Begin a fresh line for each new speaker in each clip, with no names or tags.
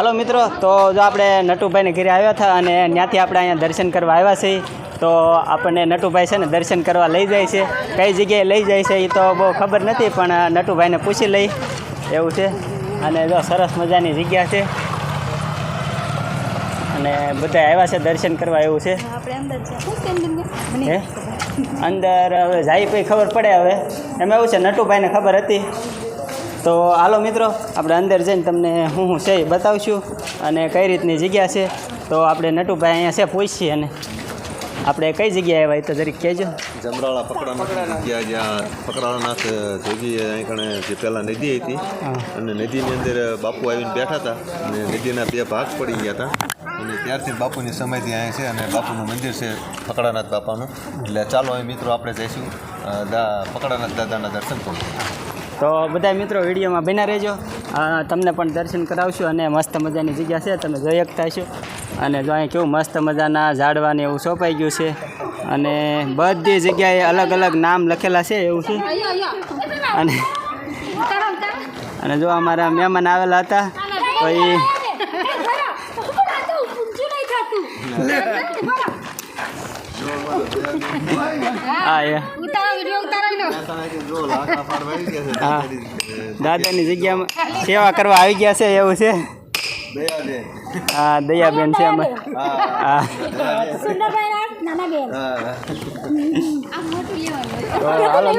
હાલો મિત્રો, તો જો આપણે નટુભાઈને ઘરે આવ્યા હતા અને ત્યાંથી આપણે અહીંયા દર્શન કરવા આવ્યા છીએ. તો આપણને નટુભાઈ છે ને દર્શન કરવા લઈ જાય છે. કઈ જગ્યાએ લઈ જાય છે એ તો બહુ ખબર નથી, પણ નટુભાઈને પૂછી લઈ એવું છે. અને જો સરસ મજાની જગ્યા છે અને બધા આવ્યા છે દર્શન કરવા એવું છે. હે અંદર હવે જાય પછી ખબર પડે. હવે એમાં એવું છે નટુભાઈને ખબર હતી. તો હાલો મિત્રો, આપણે અંદર જઈને તમને હું છે એ બતાવશું અને કઈ રીતની જગ્યા છે. તો આપણે નટુભાઈ અહીંયા છે પૂછીએ અને આપણે કઈ જગ્યાએ આવ્યા તો જરીક કહેજો.
જમરાળા પકડાનાથ જગ્યા, જ્યાં પકડાનાથ જોગી અહીં કણે જે પહેલાં નદી હતી અને નદીની અંદર બાપુ આવીને બેઠા હતા અને નદીના બે ભાગ પડી ગયા હતા અને ત્યારથી બાપુની સમાધિ અહીં છે અને બાપુનું મંદિર છે પકડાનાથ બાપાનું. એટલે ચાલો અહીં મિત્રો આપણે જઈશું પકડાનાથ દાદાના દર્શન કરીશું.
તો બધા મિત્રો વિડીયોમાં બન્યા રહેજો, તમને પણ દર્શન કરાવશું અને મસ્ત મજાની જગ્યા છે, તમે જોઈ શકતા છો. અને જો અહીં કેવું મસ્ત મજાના ઝાડવાને એવું સોંપાઈ ગયું છે અને બધી જગ્યાએ અલગ અલગ નામ લખેલા છે એવું છે. અને જો અમારા મહેમાન આવેલા હતા તો એ હા દાદાની જગ્યામાં સેવા કરવા આવી ગયા છે એવું છે. હા દયાબેન છે અમે. હા તો હાલો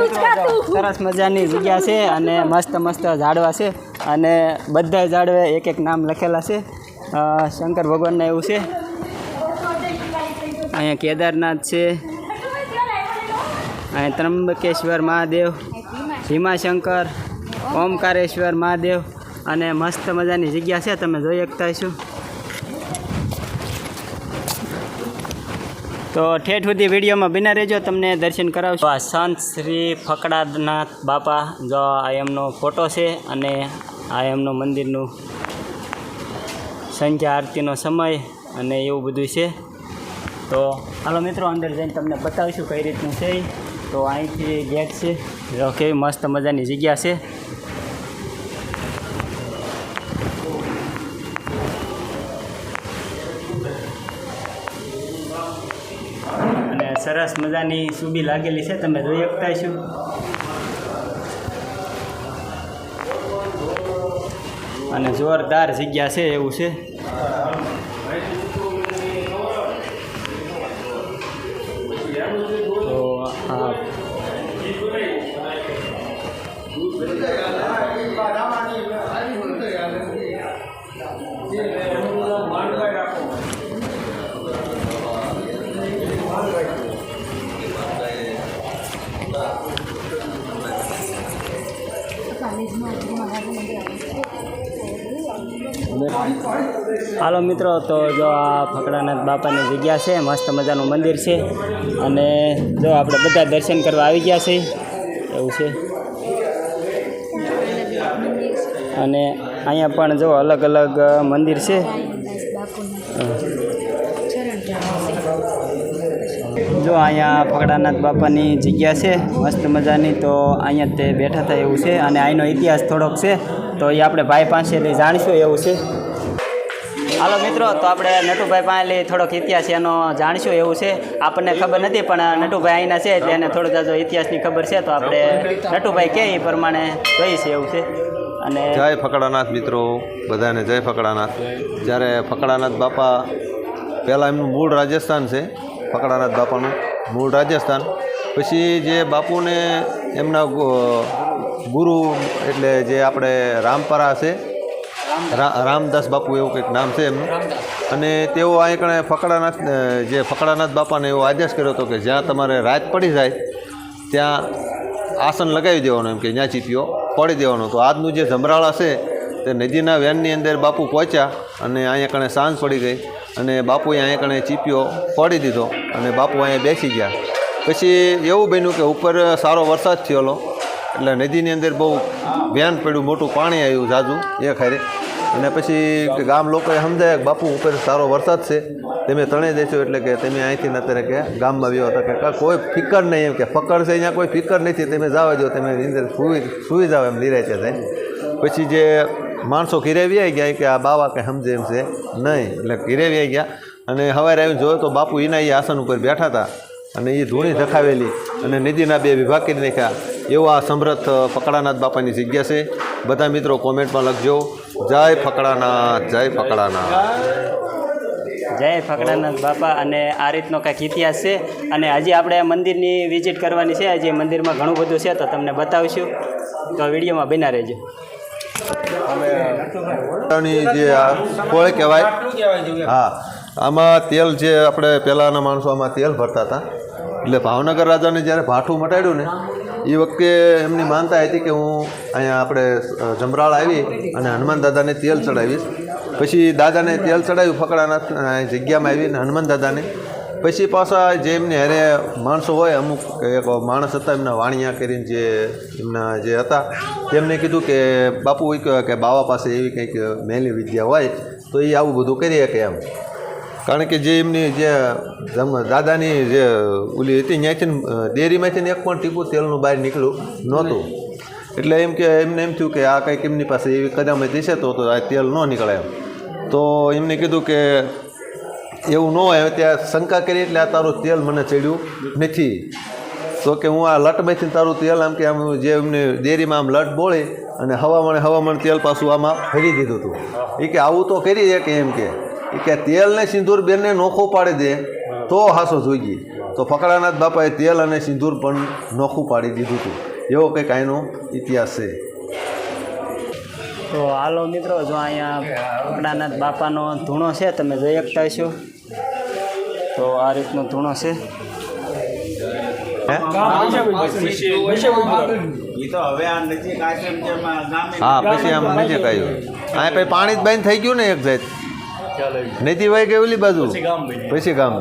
સરસ મજાની જગ્યા છે અને મસ્ત મસ્ત ઝાડવા છે અને બધા ઝાડવે એક એક નામ લખેલા છે. શંકર ભગવાનના એવું છે. અહીંયા કેદારનાથ છે, અહીંયા ત્રંબકેશ્વર મહાદેવ, ભીમાશંકર, ઓમકારેશ્વર મહાદેવ અને મસ્ત મજાની જગ્યા છે, તમે જોઈ શકતા છો. તો ઠેઠ સુધી વિડીયોમાં બિના રહેજો, તમને દર્શન કરાવશું. આ સંત શ્રી ફકડાનાથ બાપા, જો આ એમનો ફોટો છે અને આ એમનું મંદિરનું સંધ્યા આરતીનો સમય અને એવું બધું છે. તો હાલો મિત્રો અંદર જઈને તમને બતાવીશું કઈ રીતનું છે. તો અહીંથી ગેટ છે, જો કેવી મસ્ત મજાની જગ્યા છે. અને સરસ મજાની સુબી લાગેલી છે, તમે જોઈ શકતા છો. અને જોરદાર જગ્યા છે એવું છે. તો હા હાલો મિત્રો, તો જો આ ફકડાનાથ બાપાની જગ્યા છે, મસ્ત મજાનું મંદિર છે અને જો આપણે બધા દર્શન કરવા આવી ગયા છે એવું છે. અને અહીંયા પણ જો અલગ અલગ મંદિર છે. જો અહીંયા ફકડાનાથ બાપાની જગ્યા છે મસ્ત મજાની. તો અહીંયા તે બેઠા હતા એવું છે અને અહીંનો ઇતિહાસ થોડોક છે, તો એ આપણે ભાઈ પાસેથી જાણીશું એવું છે. હાલો મિત્રો, તો આપણે નટુભાઈ પાસેથી થોડોક ઇતિહાસ એનો જાણીશું એવું છે. આપણને ખબર નથી, પણ નટુભાઈ અહીંના છે એટલે એને થોડોક જો ઇતિહાસની ખબર છે, તો આપણે નટુભાઈ કહે એ પ્રમાણે જોઈએ છે એવું છે. અને
જય ફકડાનાથ મિત્રો, બધાને જય ફકડાનાથ. જ્યારે ફકડાનાથ બાપા પહેલાં એમનું મૂળ રાજસ્થાન છે, ફકડાનાથ બાપાનું મૂળ રાજસ્થાન. પછી જે બાપુને એમના ગુરુ એટલે જે આપણે રામપરા છે, રામદાસ બાપુ એવું કંઈક નામ છે એમનું. અને તેઓ અહીં કણે ફકડાનાથ બાપાને એવો આદેશ કર્યો હતો કે જ્યાં તમારે રાત પડી જાય ત્યાં આસન લગાવી દેવાનું, એમ કે ત્યાં ચીપીઓ પડી દેવાનો. તો આજનું જે જમરાળા છે તે નદીના વેનની અંદર બાપુ પહોંચ્યા અને અહીંયા કણે સાંજ પડી ગઈ અને બાપુએ અહીંયા કણે ચીપીઓ પડી દીધો અને બાપુ અહીંયા બેસી ગયા. પછી એવું બન્યું કે ઉપર સારો વરસાદ થયેલો એટલે નદીની અંદર બહુ વેન પડ્યું, મોટું પાણી આવ્યું જાજુ એ ખરે. અને પછી ગામ લોકોએ સમજાય કે બાપુ ઉપર સારો વરસાદ છે, તમે તણાઈ દેશો એટલે કે તમે અહીંથી અત્યારે કે ગામમાં વ્યવ હતા કે કોઈ ફિકર નહીં, એમ કે ફકર છે અહીંયા કોઈ ફિકર નથી, તમે જવા દો, તમે અંદર સુઈ જાઓ એમ નિરાતે થાય. પછી જે માણસો ઘીરે વ્યાઈ ગયા કે આ બાવા કંઈ સમજે એમ છે નહીં, એટલે ઘીરે વ્યાઈ ગયા. અને સવારે આવીને જોયો તો બાપુ એના એ આસન ઉપર બેઠા હતા અને એ ધૂણી ધખાવેલી અને નદીના 2 વિભાગ કરી નાખ્યા. એવો આ સમર્થ ફકડાનાથ બાપાની જગ્યા છે. બધા મિત્રો કોમેન્ટમાં લખજો, જય ફકડાનાથ, જય ફકડાનાથ.
જય ફકડાનાથ બાપા. અને આ રીતનો કંઈક ઇતિહાસ છે. અને હજી આપણે મંદિરની વિઝિટ કરવાની છે. હજી મંદિરમાં ઘણું બધું છે તો તમને બતાવીશું, તો વિડીયોમાં બના રહેજો.
જે આ કોળ કહેવાય, હા, આમાં તેલ જે આપણે પહેલાંના માણસો આમાં તેલ ભરતા હતા. એટલે ભાવનગર રાજાને જ્યારે ભાઠું મટાડ્યું ને એ વખતે એમની માનતા હતી કે હું અહીંયા આપણે જમરાળ આવી અને હનુમાન દાદાને તેલ ચડાવીશ. પછી દાદાને તેલ ચડાવ્યું ફકડાનાથ જગ્યામાં આવીને હનુમાન દાદાને. પછી પાછા જે એમની હારે માણસો હોય, અમુક એક માણસ હતા એમના વાણિયા કરીને જે એમના જે હતા, તેમને કીધું કે બાપુ કે બાવા પાસે એવી કંઈક મેલી વિદ્યા હોય તો એ આવું બધું કરી શકે એમ. કારણ કે જે એમની જે દાદાની જે ઓલી હતી ત્યાંથી ડેરીમાંથી એક પણ ટીપું તેલનું બહાર નીકળ્યું નહોતું. એટલે એમ કે એમને એમ થયું કે આ કંઈક એમની પાસે એવી કદામત હશે તો આ તેલ ન નીકળે એમ. તો એમને કીધું કે એવું ન હોય. ત્યાં શંકા કરી એટલે આ તારું તેલ મને ચડ્યું નથી. તો કે હું આ લટમાંથી તારું તેલ આમ કે આમ જે એમને ડેરીમાં આમ લટ બોળી અને હવામાન તેલ પાછું આમાં ભરી દીધું હતું. એ કે આવું તો કરી દે કે એમ કે તેલને સિંદૂર બેનને નોખું પાડી દે તો હાસો જોઈએ. તો ફકડાનાથ બાપાએ તેલ અને સિંદૂર પણ નોખું પાડી દીધું હતું. એવો કંઈક આનો ઇતિહાસ છે.
તો હાલો મિત્રો, જો અહીંયા ફકડાનાથ બાપાનો ધૂણો છે, તમે જોઈ શકતા હશો. તો આ રીતનો ધૂણો છે.
હા, પછી આમ નજીક આવ્યું. આ પછી પાણી જ બંધ થઈ ગયું ને એક જાત. નદી વહી ગઈ ઓલી બાજુ, પછી ગામ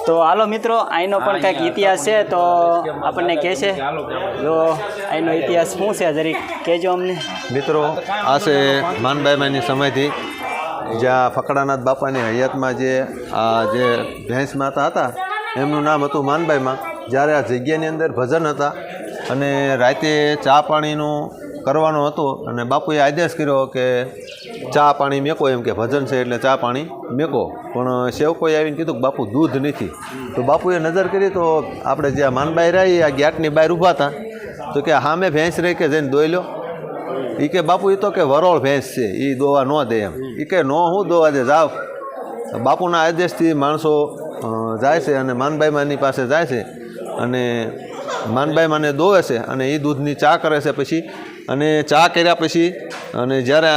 તો હાલો મિત્રો, અહીંનો પણ કંઈક ઇતિહાસ છે તો આપણને કહે છે. જો અહીંનો ઇતિહાસ શું છે જરીક કહેજો અમને.
મિત્રો, આ છે માનબાઈમાની સમયથી જ્યાં ફકડાનાથ બાપાની હયાતમાં જે આ જે ભેંસ માતા હતા એમનું નામ હતું માનબાઈમાં. જ્યારે આ જગ્યાની અંદર ભજન હતા અને રાતે ચા પાણીનું કરવાનો હતો અને બાપુએ આદેશ કર્યો કે ચા પાણી મેકો, એમ કે ભજન છે એટલે ચા પાણી મેકો. પણ સેવકોએ આવીને કીધું કે બાપુ દૂધ નથી. તો બાપુએ નજર કરી તો આપણે જે આ માનબાઈ રહી આ ગેટની બહાર ઊભા હતા. તો કે સામે ભેંસ રહી કે જઈને દોઈ લો. એ કે બાપુ એ તો કે વરોળ ભેંસ છે, એ દોવા ન દે એમ. એ કે ન હું દોવા દે, જાઓ. બાપુના આદેશથી માણસો જાય છે અને માનબાઈમાની પાસે જાય છે અને માનબાઈમાને દોવે છે અને એ દૂધની ચા કરે છે. પછી અને ચા કર્યા પછી અને જ્યારે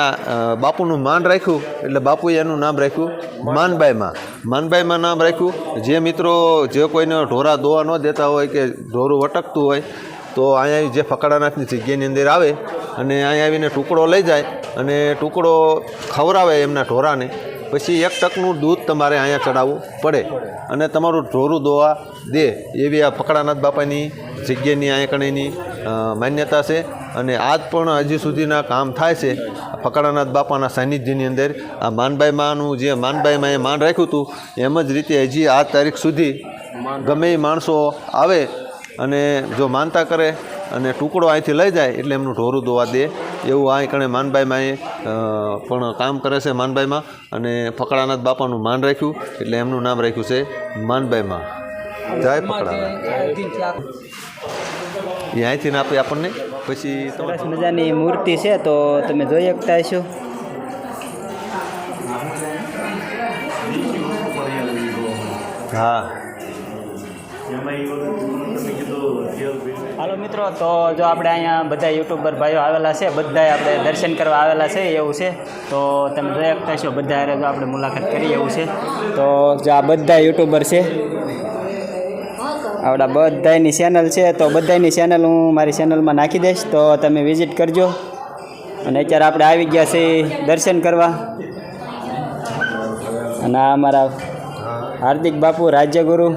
બાપુનું માન રાખ્યું એટલે બાપુએ એનું નામ રાખ્યું માનબાઈમાં. માનબાઈમાં નામ રાખ્યું. જે મિત્રો જે કોઈને ઢોરા દોવા ન દેતા હોય કે ઢોરું વટકતું હોય તો અહીંયા જે ફકડાનાથની જગ્યાની અંદર આવે અને અહીંયા આવીને ટુકડો લઈ જાય અને ટુકડો ખવડાવે એમના ઢોરાને. પછી 1 ટકનું દૂધ તમારે અહીંયા ચડાવવું પડે અને તમારું ઢોરું દોવા દે. એવી આ ફકડાનાથ બાપાની જગ્યાની અહીંયા કણેની માન્યતા છે. અને આજ પણ હજી સુધીના કામ થાય છે ફકડાનાથ બાપાના સાનિધ્યની અંદર. આ માનબાઈમાનું જે માનબાઈમાં એ માન રાખ્યું હતું એમ જ રીતે હજી આ તારીખ સુધી ગમે એ માણસો આવે અને જો માનતા કરે અને ટુકડો અહીંથી લઈ જાય એટલે એમનું ઢોરું દોવા દે. એવું આ કણે માનબાઈમાં એ પણ કામ કરે છે માનબાઈમાં. અને ફકડાનાથ બાપાનું માન રાખ્યું એટલે એમનું નામ રાખ્યું છે માનબાઈમાં. જય ફકડાનાથ. એ અહીંથી આપે આપણને. પછી
સરસ મજાની મૂર્તિ છે તો તમે જોઈ શકતા હશો.
હા,
હાલો મિત્રો, તો જો આપણે અહીંયા બધા યુટ્યુબર ભાઈઓ આવેલા છે, બધાય આપણે દર્શન કરવા આવેલા છે એવું છે. તો તમે જોઈ શકતા છો બધા હારે જો આપણે મુલાકાત કરી એવું છે. તો જો આ બધા યુટ્યુબર છે, આપણા બધાની ચેનલ છે. તો બધાની ચેનલ હું મારી ચેનલમાં નાખી દઈશ તો તમે વિઝિટ કરજો. અને અત્યારે આપણે આવી ગયા છે દર્શન કરવા. અને આ અમારા હાર્દિક બાપુ રાજ્યગુરુ,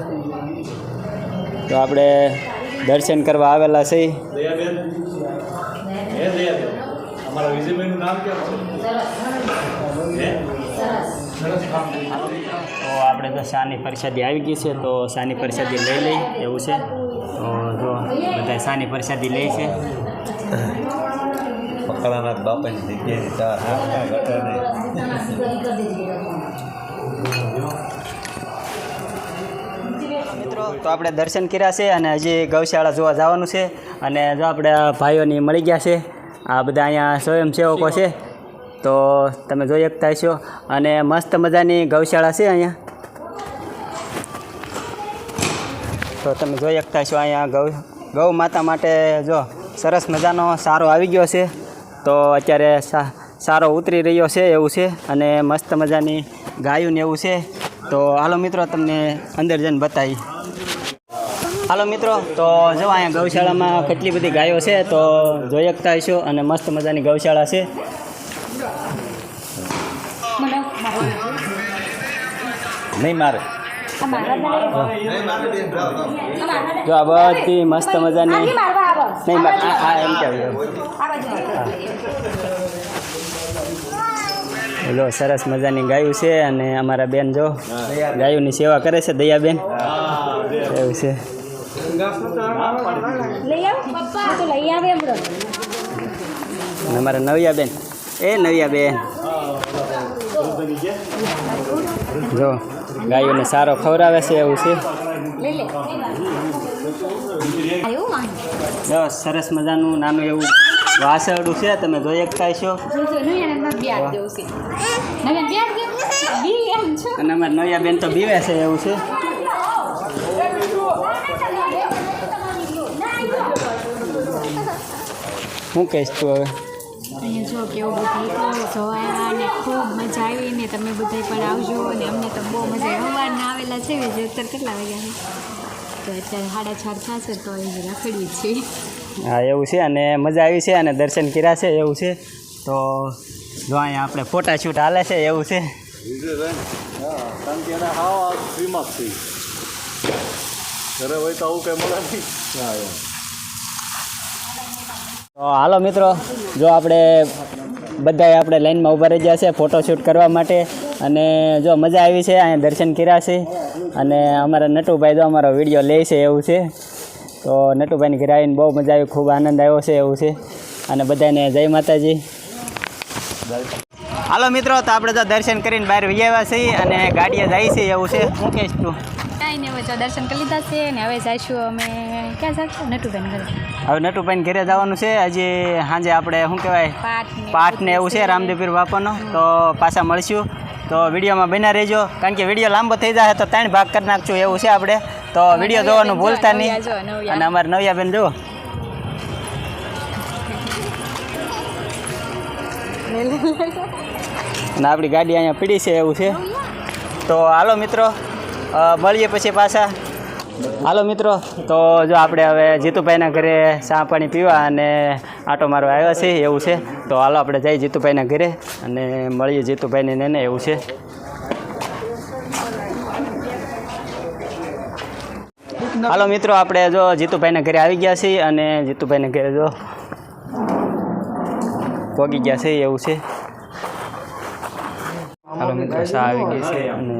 તો આપણે દર્શન કરવા આવેલા છે. તો આપણે તો શાની પ્રસાદી આવી ગઈ છે તો શાની પ્રસાદી લઈ લઈ એવું છે. તો તો જો બધા સાની પ્રસાદી લે છે.
ફકડાનાથ બાપાની જગ્યાએ ચા ઘટે
મિત્રો તો આપણે દર્શન કર્યા છે અને હજી ગૌશાળા જોવા જવાનું છે. અને જો આપણે ભાઈઓની મળી ગયા છે. આ બધા અહીંયા સ્વયંસેવકો છે, તો તમે જોઈ શકતા હશો. અને મસ્ત મજાની ગૌશાળા છે અહીંયા. તો તમે જોઈ શકતા હશો અહીંયા ગૌ માતા માટે જો સરસ મજાનો સારો આવી ગયો છે. તો અત્યારે સારો ઉતરી રહ્યો છે એવું છે. અને મસ્ત મજાની ગાયું ને એવું છે. તો હાલો મિત્રો તમને અંદર જઈને બતાવી. હાલો મિત્રો, તો જો અહીંયા ગૌશાળામાં કેટલી બધી ગાયો છે, તો જોઈ શકતા હશો. અને મસ્ત મજાની ગૌશાળા છે. નહીં મારે જો આ બધી મસ્ત મજાની નહીં એમ લો સરસ મજાની ગાયું છે. અને અમારા બેન જો ગાયોની સેવા કરે છે, દયાબેન એવું છે. અને અમારા નવ્યાબેન નવ્યાબેન જો ગાયોને સારો ખવડાવે છે એવું છે. જો સરસ મજાનું નાનું એવું વાસરડું છે, તમે જોઈ શકતા હશો. અને અમારા નવ્યાબેન તો બીવે છે એવું છે. શું કહીશ તું હવે?
અહીંયા જો કેવું બધું જોવાયા અને ખૂબ મજા આવી ને તમે બધા પણ આવજો. અને અમને તો બહુ મજા આવી. સવારના આવેલા છે જે અત્યારે કેટલા વાગ્યા છે? તો અત્યારે 6:30 થશે તો એ રખડવી જ છે.
હા એવું છે. અને મજા આવી છે અને દર્શન કર્યા છે એવું છે. તો જો અહીંયા આપણે ફોટા શૂટ હાલે છે એવું છે. તો હાલો મિત્રો, જો આપણે બધાએ આપણે લાઈનમાં ઊભા રહી ગયા છે ફોટોશૂટ કરવા માટે. અને જો મજા આવી છે, અહીંયા દર્શન કર્યા છે. અને અમારા નટુભાઈ જો અમારો વિડીયો લે છે એવું છે. તો નટુભાઈની ઘરે આવીને બહુ મજા આવી, ખૂબ આનંદ આવ્યો છે એવું છે. અને બધાને જય માતાજી. હાલો મિત્રો, તો આપણે તો દર્શન કરીને બહાર વહી આવ્યા છીએ અને ગાડીએ જાય છે એવું છે. શું કહીશ તું?
કાંઈ નહીં, હવે જો દર્શન કરી લીધા છે ને હવે જઈશું અમે ક્યાં જઈશું? નટુભાઈ ઘરે.
હવે નટુભાઈને ઘરે જવાનું છે. હજી સાંજે આપણે શું કહેવાય પાઠ ને એવું છે રામદેવપીર બાપાનો. તો પાછા મળશું. તો વિડીયોમાં બન્યા રહેજો, કારણ કે વિડીયો લાંબો થઈ જાય તો 3 ભાગ કરી નાખશું એવું છે આપણે. તો વિડીયો જોવાનું ભૂલતા નહીં. અને અમારે નવ્યાબેન જુઓ. અને આપણી ગાડી અહીંયા પીડી છે એવું છે. તો હાલો મિત્રો, મળીએ પછી પાછા. હાલો મિત્રો, તો જો આપણે હવે જીતુભાઈના ઘરે ચા પાણી પીવા અને આટો મારવા આવ્યા છે એવું છે. તો હાલો આપણે જઈએ જીતુભાઈના ઘરે અને મળીએ જીતુભાઈને ને એવું છે. હાલો મિત્રો, આપણે જો જીતુભાઈના ઘરે આવી ગયા છીએ અને જીતુભાઈના ઘરે જો પહોંચી ગયા છે એવું છે. હાલો મિત્રો, ચા આવી ગઈ છે અને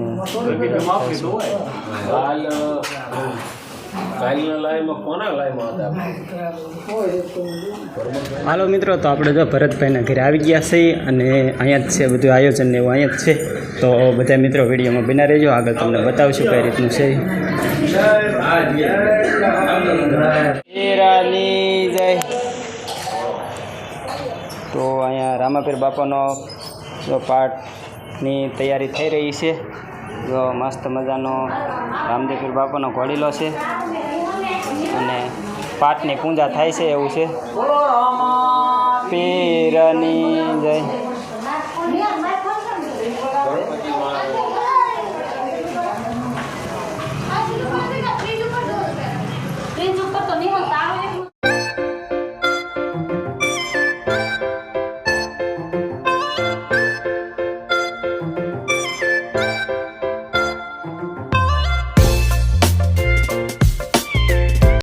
હાલો મિત્રો, તો આપણે જો ભરતભાઈના ઘરે આવી ગયા છીએ અને અહીંયા જ છે બધું આયોજન ને એવું અહીંયા જ છે. તો બધા મિત્રો વિડીયોમાં બના રહેજો, આગળ તમને બતાવશું કઈ રીતનું છે. જય. તો અહીંયા રામાપીર બાપાનો જો પાઠની તૈયારી થઈ રહી છે. જો મસ્ત મજાનો રામદેવપીર બાપાનો ઘોડીલો છે અને પાઠની પૂજા થાય છે એવું છે. પીરની જય.